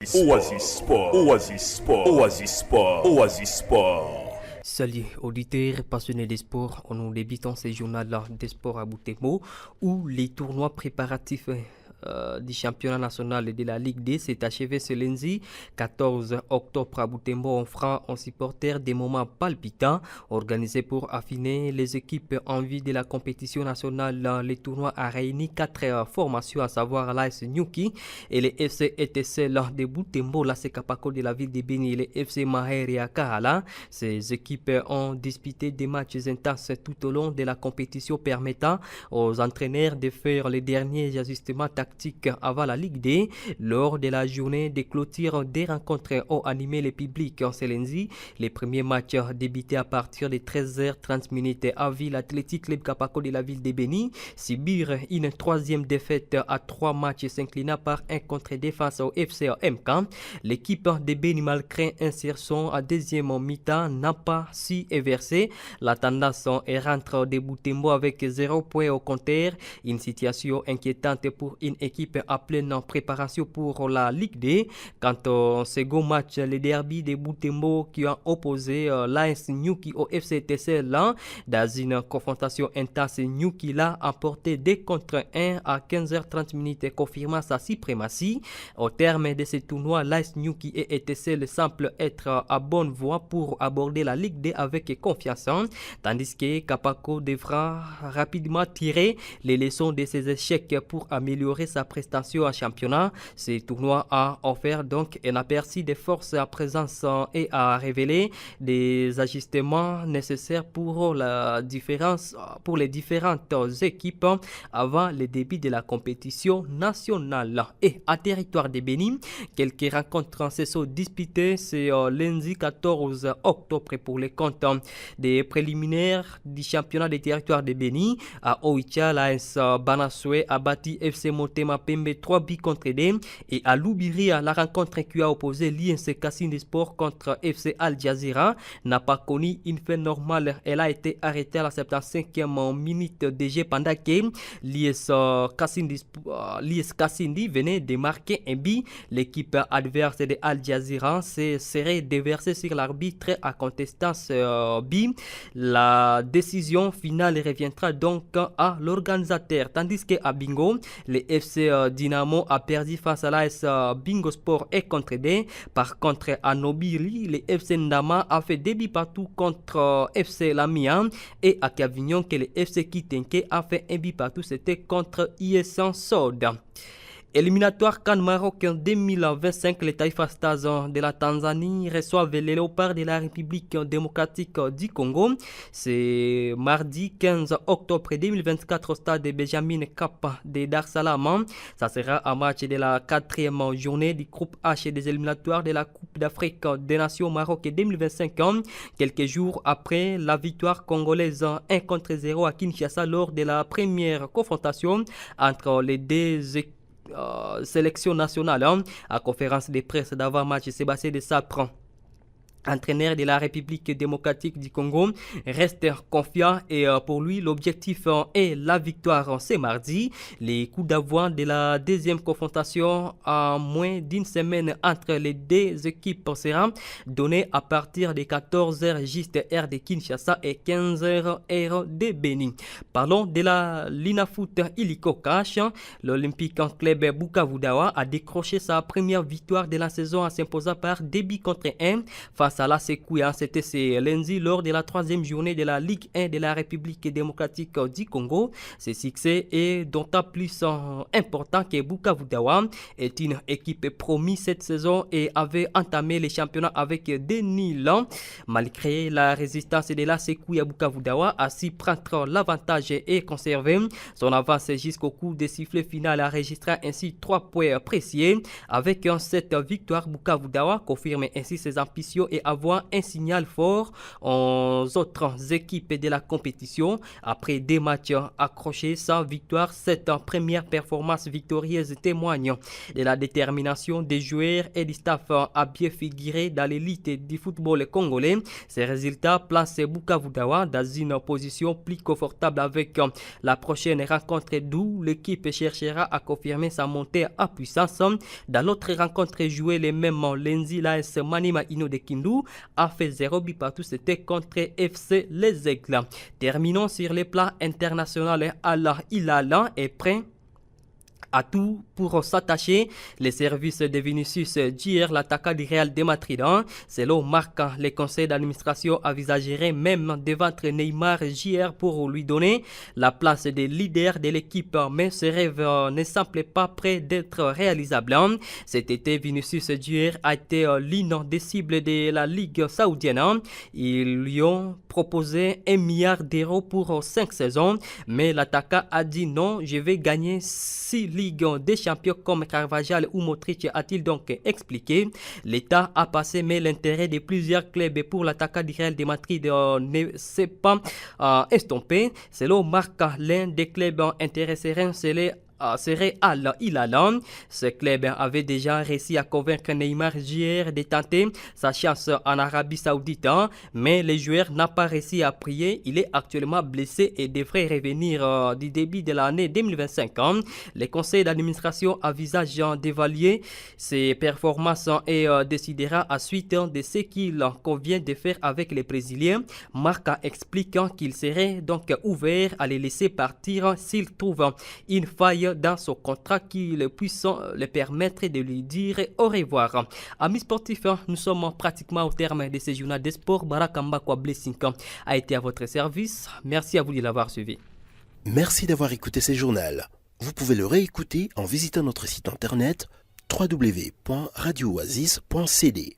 Sport, Oasis Sport, Oasis Sport, Oasis Sport. Salut auditeurs passionnés des sports, nous débutons ce journal des sports à Butembo où les tournois préparatifs du championnat national et de la Ligue D s'est achevé ce lundi 14 octobre à Butembo. On fera en supporter des moments palpitants organisés pour affiner les équipes en vue de la compétition nationale. Les tournois a réuni 4 formations, à savoir l'AS Nyuki et les FC ETC de Butembo, la Sekapako de la ville de Beni et les FC Maher et Akahala. Ces équipes ont disputé des matchs intenses tout au long de la compétition, permettant aux entraîneurs de faire les derniers ajustements tactiques avant la Ligue D. Lors de la journée de clôture, des rencontres ont animé le public en ce lundi. Les premiers matchs débutaient à partir de 13h30 à Ville Athletic Club Kapako de la ville de Beni. Subir une troisième défaite à 3 matchs s'inclina par un contre-2 face au FC MK. L'équipe de Beni, malgré insertion à deuxième mi-temps, n'a pas su inverser la tendance errante de Butembo avec 0 point au compteur. Une situation inquiétante pour une équipe à pleine préparation pour la Ligue D. Quant au second match, le derby de Butembo qui a opposé l'AS Nyuki au FCTC là, dans une confrontation intense, Nyuki l'a emporté 2 contre 1 à 15h30, confirmant sa suprématie. Au terme de ce tournoi, l'AS Nyuki et ETC semblent être à bonne voie pour aborder la Ligue D avec confiance, tandis que Kapako devra rapidement tirer les leçons de ses échecs pour améliorer sa prestation en championnat. Ce tournoi a offert donc un aperçu des forces à présence et a révélé des ajustements nécessaires pour les différentes équipes avant le début de la compétition nationale. Et à territoire de Bénin, quelques rencontres se sont disputées ce lundi 14 octobre pour les comptes des préliminaires du championnat des territoires de Bénin. À Oicha, l'AS Banasoué a battu FC Motema Pembe 3 buts contre 2, et à Loubiria, la rencontre qui a opposé l'INC Cassine Sport contre FC Al Jazeera n'a pas connu une fin normale. Elle a été arrêtée à la 75e minute de jeu pendant que l'IS Cassindi venait de marquer un but. L'équipe adverse de Al Jazeera se serait déversée sur l'arbitre à contestant ce but. La décision finale reviendra donc à l'organisateur, tandis qu'à Bingo, le FC Dynamo a perdu face à l'AS Bingo Sport et contre 2. Par contre, à Nobili, le FC Ndama a fait 2 buts partout contre FC Lamia, et à Cavignon, que le FC Kitenke a fait 1 but partout, c'était contre IS Soda. Éliminatoire CAN Maroc 2025, les Taifa Stars de la Tanzanie reçoivent les Léopards de la République démocratique du Congo. C'est mardi 15 octobre 2024 au stade de Benjamin Cap de Dar es Salaam. Ça sera un match de la 4e journée du groupe H des éliminatoires de la Coupe d'Afrique des Nations Maroc 2025. Quelques jours après la victoire congolaise 1 contre 0 à Kinshasa lors de la première confrontation entre les deux sélection nationale. À conférence de presse d'avant-match, Sébastien de Sapran, entraîneur de la République démocratique du Congo, reste confiant, et pour lui l'objectif est la victoire ce mardi. Les coups d'avant de la deuxième confrontation à moins d'une semaine entre les deux équipes sera donné à partir de 14h juste heure de Kinshasa et 15h heure de Bénin. Parlons de la Linafoot Illico Cash. L'Olympique Club Bukavu Dawa a décroché sa première victoire de la saison en s'imposant par 2 buts contre 1 face à la Sekouya. C'était ce lundi lors de la 3e journée de la Ligue 1 de la République démocratique du Congo. Ce succès est d'autant plus important que Bukavu Dawa est une équipe promise cette saison et avait entamé les championnats avec 2 nuls. Malgré la résistance de la Sekouya, Bukavu Dawa a su prendre l'avantage et conserver son avance jusqu'au coup de sifflet final, enregistrant ainsi 3 points précieux. Avec cette victoire, Bukavu Dawa confirme ainsi ses ambitions et avoir un signal fort aux autres équipes de la compétition. Après 2 matchs accrochés sans victoire, cette première performance victorieuse témoigne de la détermination des joueurs et du staff à bien figurer dans l'élite du football congolais. Ces résultats placent Bukavu Dawa dans une position plus confortable avec la prochaine rencontre d'où l'équipe cherchera à confirmer sa montée à puissance. Dans l'autre rencontre jouée les mêmes lundi, l'AS Maniema Ino de Kindu a fait 0 but partout, c'était contre FC Les Aigles. Terminons sur les plans internationaux. Al Hilal est prêt à tout pour s'attacher. Les services de Vinicius Junior, l'attaquant du Real de Madrid, selon Marc, les conseils d'administration envisageraient même de vendre Neymar Junior pour lui donner la place de leader de l'équipe, mais ce rêve ne semble pas prêt d'être réalisable. Cet été, Vinicius Junior a été l'une des cibles de la Ligue saoudienne. Ils lui ont proposé 1 milliard d'euros pour 5 saisons, mais l'attaquant a dit non, je vais gagner 6 Ligue des champions comme Carvajal ou Modric, a-t-il donc expliqué. L'État a passé, mais l'intérêt de plusieurs clubs pour l'attaquant du Real de Madrid ne s'est pas estompé. Selon Marc, l'un des clubs intéressés serait Al Hilal. Ce club avait déjà réussi à convaincre Neymar Junior de tenter sa chance en Arabie Saoudite, mais le joueur n'a pas réussi à prier. Il est actuellement blessé et devrait revenir du début de l'année 2025. Le conseil d'administration envisage d'évaluer ses performances et décidera à suite de ce qu'il convient de faire avec les Brésiliens. Marc explique qu'il serait donc ouvert à les laisser partir s'il trouve une faille dans son contrat qui le puisse le permettre de lui dire au revoir. Amis sportifs, nous sommes pratiquement au terme de ce journal des sports. Barakamba Kwa Blessing a été à votre service. Merci à vous de l'avoir suivi. Merci d'avoir écouté ce journal. Vous pouvez le réécouter en visitant notre site internet www.radiooasis.cd.